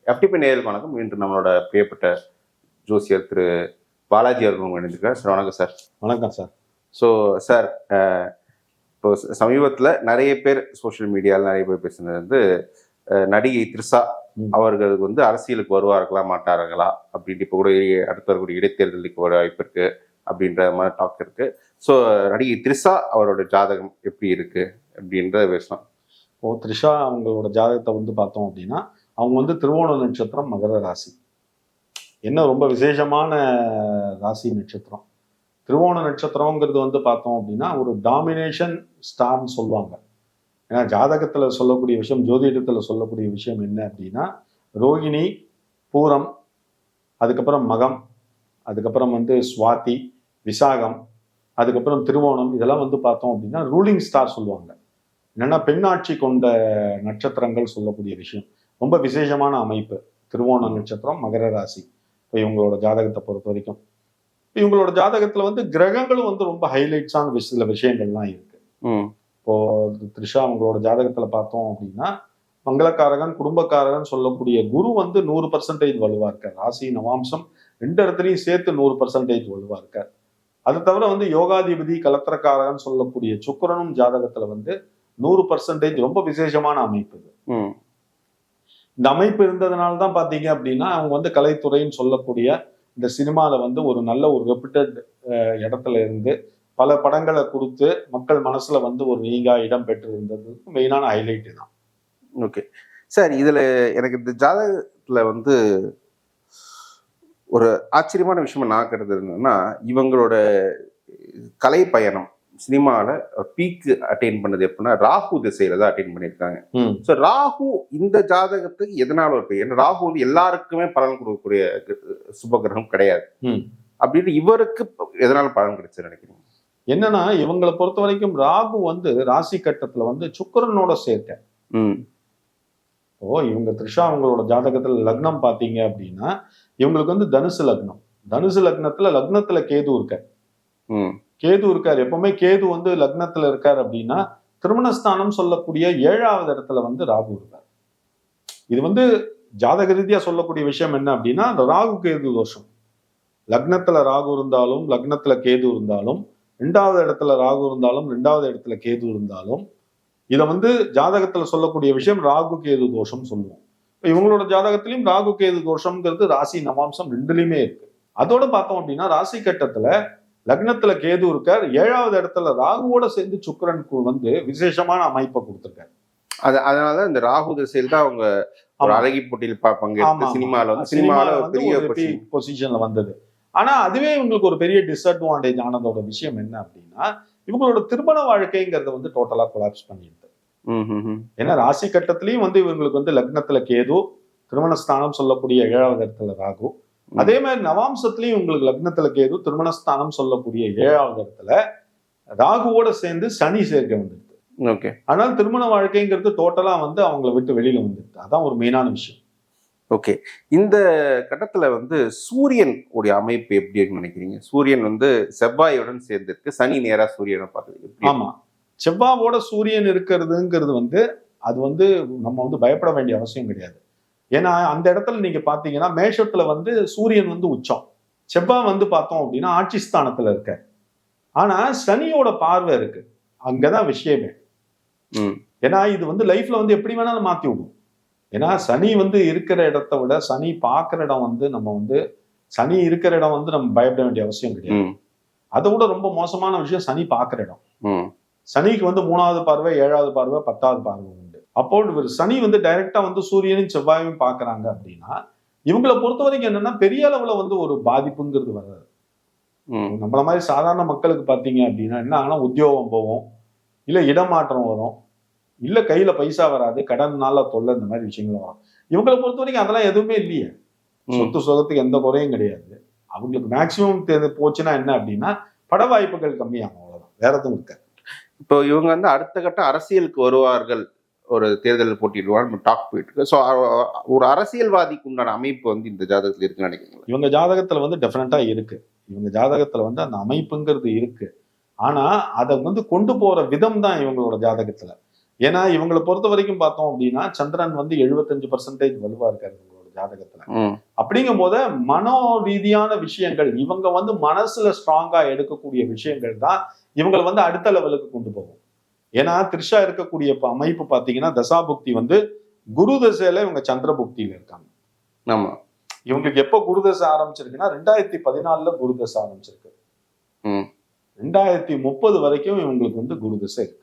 FTP நேயர்களுக்கு வணக்கம். இன்று நம்மளோட பிரியப்பட்ட ஜோசியர் திரு பாலாஜி அவர்கள் இணைந்திருக்கார். சார் வணக்கம் சார். வணக்கம் சார். ஸோ சார், இப்போ சமீபத்தில் நிறைய பேர் சோஷியல் மீடியாவில் நிறைய பேர் பேசுனது வந்து நடிகை த்ரிஷா அவர்கள் வந்து அரசியலுக்கு வருவார்களா மாட்டார்களா அப்படின்ட்டு இப்போ கூட அடுத்த வரக்கூடிய இடைத்தேர்தலுக்கு வர வாய்ப்பு இருக்கு அப்படின்ற மாதிரி டாக் இருக்கு. ஸோ நடிகை த்ரிஷா அவரோட ஜாதகம் எப்படி இருக்கு அப்படின்றத பேசலாம். இப்போ த்ரிஷா அவங்களோட ஜாதகத்தை வந்து பார்த்தோம் அப்படின்னா, அவங்க வந்து திருவோண நட்சத்திரம், மகர ராசி. என்ன ரொம்ப விசேஷமான ராசி நட்சத்திரம். திருவோண நட்சத்திரங்கிறது வந்து பார்த்தோம் அப்படின்னா ஒரு டாமினேஷன் ஸ்டார்னு சொல்லுவாங்க. ஏன்னா ஜாதகத்தில் சொல்லக்கூடிய விஷயம், ஜோதிடத்தில் சொல்லக்கூடிய விஷயம் என்ன அப்படின்னா, ரோகிணி, பூரம், அதுக்கப்புறம் மகம், அதுக்கப்புறம் வந்து சுவாதி, விசாகம், அதுக்கப்புறம் திருவோணம், இதெல்லாம் வந்து பார்த்தோம் அப்படின்னா ரூலிங் ஸ்டார் சொல்லுவாங்க. என்னன்னா பெண்ணாட்சி கொண்ட நட்சத்திரங்கள் சொல்லக்கூடிய விஷயம். ரொம்ப விசேஷமான அமைப்பு திருவோண நட்சத்திரம், மகர ராசி. இப்போ இவங்களோட ஜாதகத்தை பொறுத்த வரைக்கும் இவங்களோட ஜாதகத்துல வந்து கிரகங்களும் வந்து ரொம்ப ஹைலைட்ஸான சில விஷயங்கள்லாம் இருக்கு. இப்போ த்ரிஷா அவங்களோட ஜாதகத்துல பார்த்தோம் அப்படின்னா, மங்களக்காரகன், குடும்பக்காரகன் சொல்லக்கூடிய குரு வந்து 100% வலுவா இருக்கார். ராசி நவாம்சம் 2 இடத்துலையும் சேர்த்து 100% வலுவா இருக்கார். அது தவிர வந்து யோகாதிபதி, கலத்திரக்காரகன் சொல்லக்கூடிய சுக்கிரனும் ஜாதகத்துல வந்து 100% ரொம்ப விசேஷமான அமைப்பு இது. இந்த அமைப்பு இருந்ததுனால தான் பாத்தீங்க அப்படின்னா அவங்க வந்து கலைத்துறைன்னு சொல்லக்கூடிய இந்த சினிமால வந்து ஒரு நல்ல ஒரு ரெப்யூட்டட் இடத்துல இருந்து பல படங்களை கொடுத்து மக்கள் மனசுல வந்து ஒரு நீங்கா இடம் பெற்று இருந்ததுக்கு மெயினான ஹைலைட் தான். ஓகே சார், இதுல எனக்கு இந்த ஜாதகத்துல வந்து ஒரு ஆச்சரியமான விஷயமா நான் கருதுன்னா, இவங்களோட கலை பயணம் சினிமாவில் பீக் அட்டைன் பண்ணது எப்படின்னா ராகு திசையில தான் அட்டைன் பண்ணியிருக்காங்க. ஸோ ராகு இந்த ஜாதகத்துக்கு எதனால ஒரு பெயர்? ராகு வந்து எல்லாருக்குமே பலன் கொடுக்கக்கூடிய சுபகிரகம் கிடையாது. அப்படின்னு இவருக்கு எதனால பலன் கிடைச்சு நினைக்கிறீங்க? என்னன்னா இவங்களை பொறுத்த வரைக்கும் ராகு வந்து ராசி கட்டத்துல வந்து சுக்கிரனோட சேர்க்க. இவங்க த்ரிஷா அவங்களோட ஜாதகத்துல லக்னம் பாத்தீங்க அப்படின்னா இவங்களுக்கு வந்து தனுசு லக்னம். தனுசு லக்னத்துல கேது இருக்கார். கேது இருக்கார். எப்பவுமே கேது வந்து லக்னத்துல இருக்கார் அப்படின்னா திருமணஸ்தானம் சொல்லக்கூடிய 7வது இடத்துல வந்து ராகு இருக்கார். இது வந்து ஜாதக ரீதியா சொல்லக்கூடிய விஷயம் என்ன அப்படின்னா, அந்த ராகு கேது தோஷம். லக்னத்துல ராகு இருந்தாலும், லக்னத்துல கேது இருந்தாலும், 2வது இடத்துல ராகு இருந்தாலும், 2வது இடத்துல கேது இருந்தாலும், இதை வந்து ஜாதகத்துல சொல்லக்கூடிய விஷயம் ராகு கேது தோஷம் சொல்லுவோம். இவங்களோட ஜாதகத்திலையும் ராகு கேது தோஷம்ங்கிறது ராசி நவாம்சம் 2லயுமே இருக்கு. அதோட பார்த்தோம் அப்படின்னா ராசி கட்டத்துல லக்னத்துல கேது இருக்கார். 7வது இடத்துல ராகுவோட சேர்ந்து சுக்கிரனுக்கு வந்து விசேஷமான அமைப்பை கொடுத்திருக்காரு. அதனால இந்த ராகு திசையில் தான் அவங்க அழகி போட்டியில் பார்ப்பாங்க. சினிமால பெரிய பொசிஷன்ல வந்தது. ஆனா அதுவே இவங்களுக்கு ஒரு பெரிய டிஸ்அட்வான்டேஜ் ஆனதோட விஷயம் என்ன அப்படின்னா, இவங்களோட திருமண வாழ்க்கைங்கிறத வந்து டோட்டலா கொலாப்ஸ் பண்ணிடுது. ஏன்னா ராசி கட்டத்திலையும் வந்து இவங்களுக்கு வந்து லக்னத்துல கேது, திருமணஸ்தானம் சொல்லக்கூடிய 7வது இடத்துல ராகு, அதே மாதிரி நவாம்சத்திலையும் உங்களுக்கு லக்னத்துல கேது, திருமணஸ்தானம் சொல்லக்கூடிய 7வது இடத்துல ராகுவோட சேர்ந்து சனி சேர்க்க வந்துடுது. ஓகே, அதனால திருமண வாழ்க்கைங்கிறது டோட்டலா வந்து அவங்கள விட்டு வெளியில வந்துடுது. அதான் ஒரு மெயினான விஷயம். ஓகே, இந்த கட்டத்துல வந்து சூரியன் உடைய அமைப்பு எப்படி நினைக்கிறீங்க? சூரியன் வந்து செவ்வாயுடன் சேர்ந்திருக்கு, சனி நேரா சூரியனை பார்க்குது. ஆமா, செவ்வாவோட சூரியன் இருக்கிறதுங்கிறது வந்து அது வந்து நம்ம வந்து பயப்பட வேண்டிய அவசியம் கிடையாது. ஏன்னா அந்த இடத்துல நீங்க பாத்தீங்கன்னா மேஷத்துல வந்து சூரியன் வந்து உச்சம், செவ்வாய் வந்து பார்த்தோம் அப்படின்னா ஆட்சி ஸ்தானத்துல இருக்க. ஆனா சனியோட பார்வை இருக்கு, அங்கதான் விஷயமே. ஏன்னா இது வந்து லைஃப்ல வந்து எப்படி வேணாலும் மாத்தி விடும். ஏன்னா சனி வந்து இருக்கிற இடத்த விட சனி பார்க்கிற இடம் வந்து நம்ம வந்து சனி இருக்கிற இடம் வந்து நம்ம பயப்பட வேண்டிய அவசியம் கிடையாது. அதை விட ரொம்ப மோசமான விஷயம் சனி பார்க்கிற இடம். சனிக்கு வந்து 3வது பார்வை, 7வது பார்வை, 10வது பார்வை உண்டு. அப்போ சனி வந்து டைரக்டா வந்து சூரியனும் செவ்வாயும் பாக்குறாங்க அப்படின்னா இவங்களை பொறுத்த வரைக்கும் என்னன்னா பெரிய அளவுல வந்து ஒரு பாதிப்புங்கிறது வராது. நம்மள மாதிரி சாதாரண மக்களுக்கு பாத்தீங்க அப்படின்னா என்ன ஆனா உத்தியோகம் போவோம், இல்ல இடமாற்றம் வரும், இல்ல கையில பைசா வராது, கடன்னால தொல்லை, இந்த மாதிரி விஷயங்கள் வரும். இவங்களை பொறுத்த வரைக்கும் அதெல்லாம் எதுவுமே இல்லையே. சொத்து சுகத்துக்கு எந்த குறையும் கிடையாது. அவங்களுக்கு மேக்சிமம் போச்சுன்னா என்ன அப்படின்னா பட வாய்ப்புகள் கம்மியாகும், அவ்வளவுதான், வேற எதுவும் இருக்காது. இப்போ இவங்க வந்து அடுத்த கட்ட அரசியலுக்கு வருவார்கள், ஒரு தேர்தலில் போட்டிடுவாங்க, டாக் போயிட்டு இருக்கு. ஸோ ஒரு அரசியல்வாதிக்கு உண்டான அமைப்பு வந்து இந்த ஜாதகத்துல இருக்குன்னு நினைக்கிறீங்களா? இவங்க ஜாதகத்துல வந்து டெஃபினட்டா இருக்கு. இவங்க ஜாதகத்துல வந்து அந்த அமைப்புங்கிறது இருக்கு. ஆனா அதை வந்து கொண்டு போற விதம் தான் இவங்களோட ஜாதகத்துல. ஏன்னா இவங்களை பொறுத்த வரைக்கும் பார்த்தோம் அப்படின்னா சந்திரன் வந்து 75% வலுவா இருக்காரு இவங்களோட ஜாதகத்துல. அப்படிங்கும் போது மனோ ரீதியான விஷயங்கள், இவங்க வந்து மனசுல ஸ்ட்ராங்கா எடுக்கக்கூடிய விஷயங்கள் தான் இவங்களை வந்து அடுத்த லெவலுக்கு கொண்டு போகும். ஏன்னா த்ரிஷா இருக்கக்கூடிய அமைப்பு பாத்தீங்கன்னா தசாபுக்தி வந்து குரு தசையில இவங்க சந்திர புக்தியில இருக்காங்க. ஆமா, இவங்களுக்கு எப்ப குரு தசை ஆரம்பிச்சிருக்குன்னா 2014 குரு தசை ஆரம்பிச்சிருக்கு. 2030 வரைக்கும் இவங்களுக்கு வந்து குரு தசை இருக்கு.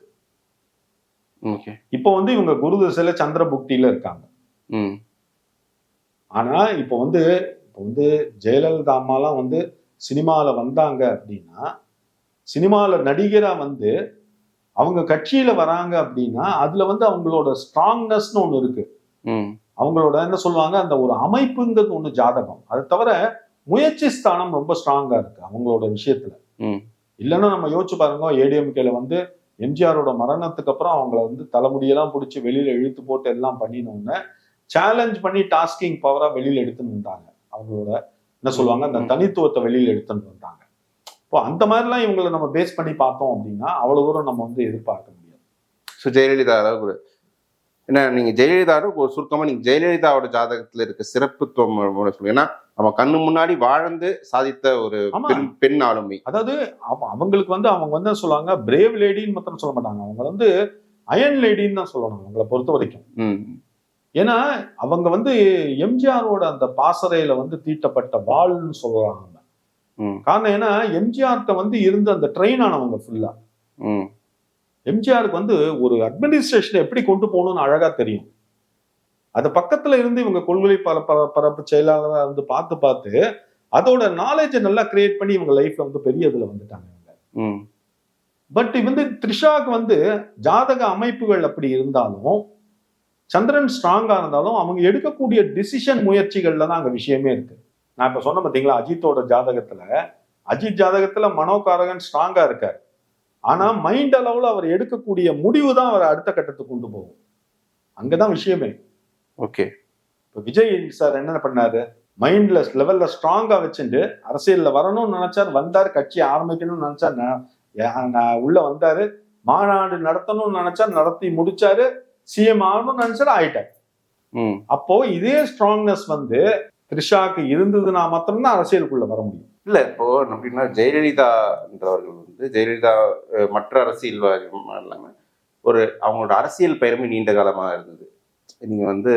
இப்போ வந்து இவங்க குரு தசையில சந்திர புக்தியில இருக்காங்க. ஆனா இப்போ வந்து ஜெயலலிதா அம்மாலாம் வந்து சினிமால வந்தாங்க அப்படின்னா, சினிமால நடிகரா வந்து அவங்க கட்சியில வராங்க அப்படின்னா அதுல வந்து அவங்களோட ஸ்ட்ராங்னஸ்னு ஒண்ணு இருக்கு. அவங்களோட என்ன சொல்லுவாங்க, அந்த ஒரு அமைப்புங்கிறது ஒண்ணு ஜாதகம். அதை தவிர முயற்சி ஸ்தானம் ரொம்ப ஸ்ட்ராங்கா இருக்கு அவங்களோட விஷயத்துல. இல்லைன்னா நம்ம யோசிச்சு பாருங்க, ஏடிஎம்கேல வந்து எம்ஜிஆரோட மரணத்துக்கு அப்புறம் அவங்கள வந்து தலைமுடியெல்லாம் பிடிச்சி வெளியில இழுத்து போட்டு எல்லாம் பண்ணினோன்னு சேலஞ்ச் பண்ணி டாஸ்கிங் பவரா வெளியில எடுத்துன்னு வந்தாங்க. அவங்களோட என்ன சொல்லுவாங்க, அந்த தனித்துவத்தை வெளியில எடுத்துன்னு வந்தாங்க. இப்போ அந்த மாதிரிலாம் இவங்களை நம்ம பேஸ் பண்ணி பார்த்தோம் அப்படின்னா அவ்வளவு தூரம் நம்ம வந்து எதிர்பார்க்க முடியாது. ஸோ ஜெயலலிதா அளவுக்கு ஏன்னா நீங்க ஜெயலலிதாவோட ஒரு சுருக்கமா நீங்க ஜெயலலிதாவோட ஜாதகத்துல இருக்க சிறப்புத்துவம் சொல்லுங்க. ஏன்னா நம்ம கண்ணு முன்னாடி வாழ்ந்து சாதித்த ஒரு பெண் ஆளுமை. அதாவது அவங்களுக்கு வந்து அவங்க வந்து சொல்லுவாங்க பிரேவ் லேடின்னு மாத்திரம் சொல்ல மாட்டாங்க, அவங்க வந்து அயன் லேடின்னு தான் சொல்லணும் அவங்களை பொறுத்த வரைக்கும். ஏன்னா அவங்க வந்து எம்ஜிஆரோட அந்த பாசறையில வந்து தீட்டப்பட்ட வாள்னு சொல்றாங்க. காரணம் ஏன்னா எம்ஜிஆர்ட்ட வந்து இருந்த அந்த ட்ரெயின் ஆனவங்க ஃபுல்லா. எம்ஜிஆருக்கு வந்து ஒரு அட்மினிஸ்ட்ரேஷன் எப்படி கொண்டு போகணும்னு அழகா தெரியும். அது பக்கத்துல இருந்து இவங்க கொள்கை பரப்பு செயலாளராக இருந்து பார்த்து அதோட நாலேஜை நல்லா கிரியேட் பண்ணி இவங்க லைஃப்ல வந்து பெரிய இதுல வந்துட்டாங்க இவங்க. பட் வந்து த்ரிஷாக்கு வந்து ஜாதக அமைப்புகள் அப்படி இருந்தாலும், சந்திரன் ஸ்ட்ராங்கா இருந்தாலும் அவங்க எடுக்கக்கூடிய டிசிஷன் முயற்சிகள்ல தான் அங்க விஷயமே இருக்கு. நான் இப்ப சொன்ன பாத்தீங்களா, அஜித் ஜாதகத்துல மனோகாரகன் ஸ்ட்ராங்கா இருக்காரு. ஆனா மைண்ட் அளவுல அவர் எடுக்கக்கூடிய முடிவு தான் அவர் அடுத்த கட்டத்துக்கு கொண்டு போகும். அங்கதான் விஷயமே. ஓகே, இப்ப விஜய் சார் என்ன பண்ணாரு, மைண்ட்ல லெவல்ல ஸ்ட்ராங்கா வச்சுட்டு அரசியல்ல வரணும்னு நினைச்சாரு, வந்தாரு. கட்சி ஆரம்பிக்கணும்னு நினைச்சா உள்ள வந்தாரு. மாநாடு நடத்தணும்னு நினைச்சா நடத்தி முடிச்சாரு. சிஎம் ஆகணும்னு நினைச்சாரு, ஆயிட்டாரு. அப்போ இதே ஸ்ட்ராங்னஸ் வந்து த்ரிஷாக்கு இருந்ததுன்னா மாத்திரம்தான் அரசியலுக்குள்ள வர முடியும். இல்ல இப்போ அப்படின்னா ஜெயலலிதான்றவர்கள் வந்து ஜெயலலிதா மற்ற அரசியல்வாதி இல்லாம ஒரு அவங்களோட அரசியல் பெயருமே நீண்ட காலமா இருந்தது. நீங்க வந்து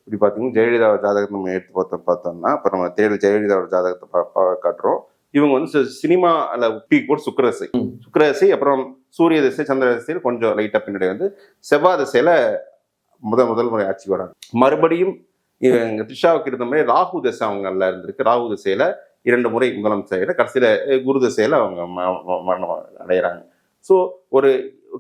இப்படி பாத்தீங்கன்னா ஜெயலலிதா ஜாதகத்தை நம்ம எடுத்து பார்த்தோம்னா இப்ப நம்ம ஜெயலலிதாவோட ஜாதகத்தை காட்டுறோம். இவங்க வந்து சினிமால பீக் போட்டு சுக்கிரதசை, அப்புறம் சூரிய திசை, சந்திர திசையில் கொஞ்சம் லைட்டா பின்னாடி வந்து செவ்வாய் திசையில முதல் முறை ஆட்சிக்கு வராங்க. மறுபடியும் இவங்க த்ரிஷாவுக்கு இருந்த மாதிரி ராகு திசை அவங்க நல்லா இருந்திருக்கு. ராகு திசையில 2 முறை முதலமைச்சர், கடைசியில குரு திசையில அவங்க மரணம் அடைகிறாங்க. ஸோ ஒரு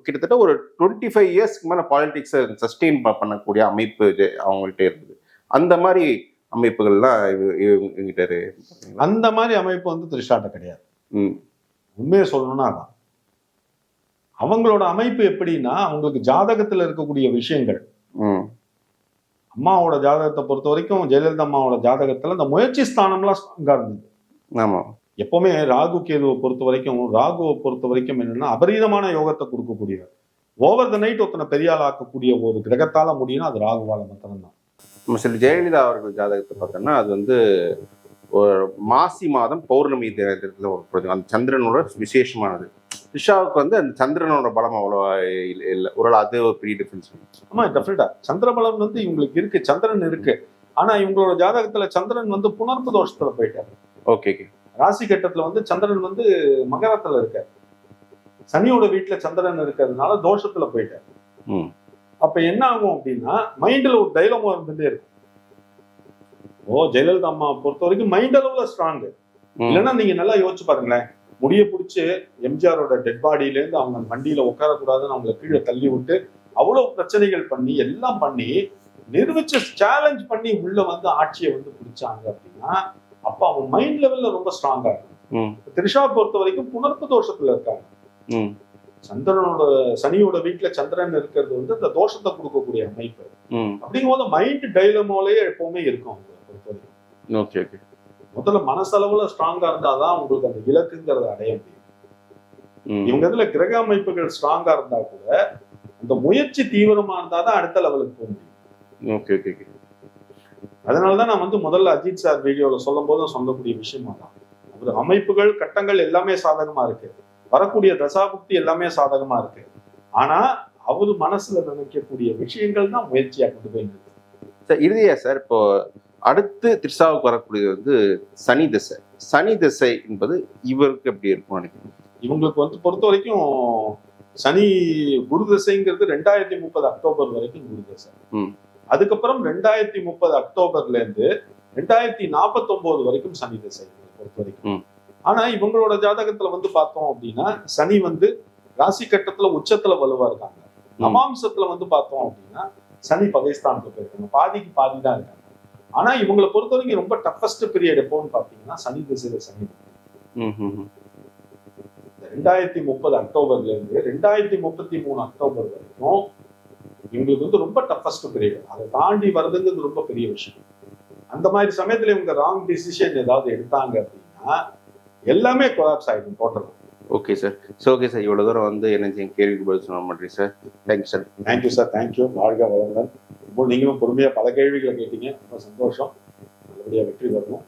கிட்டத்தட்ட ஒரு 25 இயர்ஸ்க்கு மேல பாலிடிக்ஸை சஸ்டெயின் பண்ணக்கூடிய அமைப்பு அவங்கள்ட்ட இருந்தது. அந்த மாதிரி அமைப்புகள்லாம் இவங்கிட்ட அந்த மாதிரி அமைப்பு வந்து த்ரிஷாட்ட கிடையாது. உண்மையை சொல்லணும்னா அதான் அவங்களோட அமைப்பு. எப்படின்னா அவங்களுக்கு ஜாதகத்துல இருக்கக்கூடிய விஷயங்கள், அம்மாவோட ஜாதகத்தை பொறுத்த வரைக்கும் ஜெயலலிதா அம்மாவோட ஜாதகத்துல அந்த முயற்சி ஸ்தானம்லாம் ஸ்ட்ராங்கா இருந்தது. ஆமா, எப்பவுமே ராகு கேதுவை பொறுத்த வரைக்கும் என்னன்னா அபரீதமான யோகத்தை கொடுக்கக்கூடியவர். ஓவர் த நைட் ஒருத்தனை பெரிய ஆள் ஆக்கக்கூடிய ஒரு கிரகத்தால முடியும்னா அது ராகுவால மாத்திரம்தான். நம்ம சில ஜெயலலிதா அவர்கள் ஜாதகத்தை பார்த்தோம்னா அது வந்து ஒரு மாசி மாதம் பௌர்ணமி தினத்துல அந்த சந்திரனோட விசேஷமானது. த்ரிஷாவுக்கு வந்து அந்த சந்திரனோட பலம் அவ்வளவா இல்லை. ஒரு அது ஒரு பெரிய டிஃபரன்ஸ். ஆமா, டெஃபினட்டா சந்திர பலம் வந்து இவங்களுக்கு இருக்கு, சந்திரன் இருக்கு. ஆனா இவங்களோட ஜாதகத்துல சந்திரன் வந்து புணர்ப்பு தோஷத்துல போயிட்டாரு. ஓகே, ராசி கட்டத்துல வந்து சந்திரன் வந்து மகரத்துல இருக்காரு. சனியோட வீட்டுல சந்திரன் இருக்கிறதுனால தோஷத்துல போயிட்டாரு. அப்ப என்ன ஆகும் அப்படின்னா மைண்ட்ல ஒரு டைலமா இருந்துட்டே இருக்கும். ஜெயலலிதா அம்மா பொறுத்த வரைக்கும் மைண்ட் அளவுல ஸ்ட்ராங். இல்லைன்னா நீங்க நல்லா யோசிச்சு பாருங்களேன், முடிய பிடிச்சு எம்ஜிஆரோட டெட் பாடியில இருந்து அவங்க வண்டியில உட்காரக்கூடாதுன்னு அவங்களை கீழே தள்ளி விட்டு அவ்வளவு பிரச்சனைகள் பண்ணி எல்லாம் பண்ணி நிரூபிச்சு சேலஞ்ச் பண்ணி உள்ள வந்து ஆட்சியை வந்து பிடிச்சாங்க அப்படின்னா அப்ப அவங்க மைண்ட் லெவல்ல ரொம்ப ஸ்ட்ராங்கா இருக்கும். த்ரிஷா பொறுத்த வரைக்கும் புணர்ப்பு தோஷத்துல இருக்காங்க. சனியோட வீட்டுல சந்திரன் இருக்கிறது வந்து அந்த தோஷத்தை கொடுக்கக்கூடிய அமைப்பு. அப்படிங்கும் போது மைண்ட் டைலமோலயே எப்பவுமே இருக்கும் அவங்களை பொறுத்த வரைக்கும். முதல்ல மனசளவுல ஸ்ட்ராங்கா இருந்தாதான் உங்களுக்கு அந்த இலக்குங்கிறத அடைய முடியும். இவங்க இதுல கிரக அமைப்புகள் ஸ்ட்ராங்கா இருந்தா கூட அந்த முயற்சி தீவிரமா இருந்தாதான் அடுத்த லெவலுக்கு போக முடியும். அதனாலதான் நான் வந்து முதல்ல அஜித் சார் வீடியோவில் சொல்லும் போதும் சொல்லக்கூடிய விஷயமா தான், அவர் அமைப்புகள் கட்டங்கள் எல்லாமே சாதகமா இருக்கு, வரக்கூடிய தசாபுக்தி எல்லாமே சாதகமா இருக்கு, ஆனா அவரு மனசுல நினைக்கக்கூடிய விஷயங்கள் தான் முயற்சியா கொண்டு போய் நிறுத்துது. சார் இறுதியா சார், இப்போ அடுத்து திரிஷாவுக்கு வரக்கூடியது வந்து சனி திசை. சனி திசை என்பது இவருக்கு எப்படி இருக்கும் நினைக்கிறேன்? இவங்களுக்கு வந்து பொறுத்த வரைக்கும் சனி குரு திசைங்கிறது 2030 அக்டோபர் வரைக்கும் குரு திசை. அதுக்கப்புறம் 2030 அக்டோபர்ல இருந்து 2049 வரைக்கும் சனி திசை பொறுத்த வரைக்கும். ஆனா இவங்களோட ஜாதகத்துல வந்து பார்த்தோம் அப்படின்னா சனி வந்து ராசி கட்டத்துல உச்சத்துல வலுவா இருக்காங்க. நவாம்சத்துல வந்து பார்த்தோம் அப்படின்னா சனி பகைஸ்தானுக்கு போயிருக்காங்க, பாதிக்கு பாதி தான் இருக்காங்க. ஆனா இவங்களை பொறுத்த வரைக்கும் ரொம்ப டஃபஸ்ட் பீரியட் எப்போன்னு பாத்தீங்கன்னா சனி திசையில சனி 2030 அக்டோபர்ல இருந்து 2033 அக்டோபர் வரைக்கும் இவங்களுக்கு வந்து ரொம்ப டஃபஸ்ட் பீரியட். அதை தாண்டி வர்றதுங்கிறது ரொம்ப பெரிய விஷயம். அந்த மாதிரி சமயத்துல இவங்க ராங் டிசிஷன் ஏதாவது எடுத்தாங்க அப்படின்னா எல்லாமே கொலாப்ஸ் ஆயிடும் டோட்டலா. Okay sir. ஓகே சார், இவ்வளவு தூரம் வந்து என்ன கேள்விக்கு பதில் சொல்ல மாட்டேன் sir. Thank you sir. Thank you sir, thank you. வாழ்க வளமுடன். நீங்களும் பொறுமையா பல கேள்விகளை கேட்டீங்க, ரொம்ப சந்தோஷம். நல்லபடியா வெற்றி வரணும்.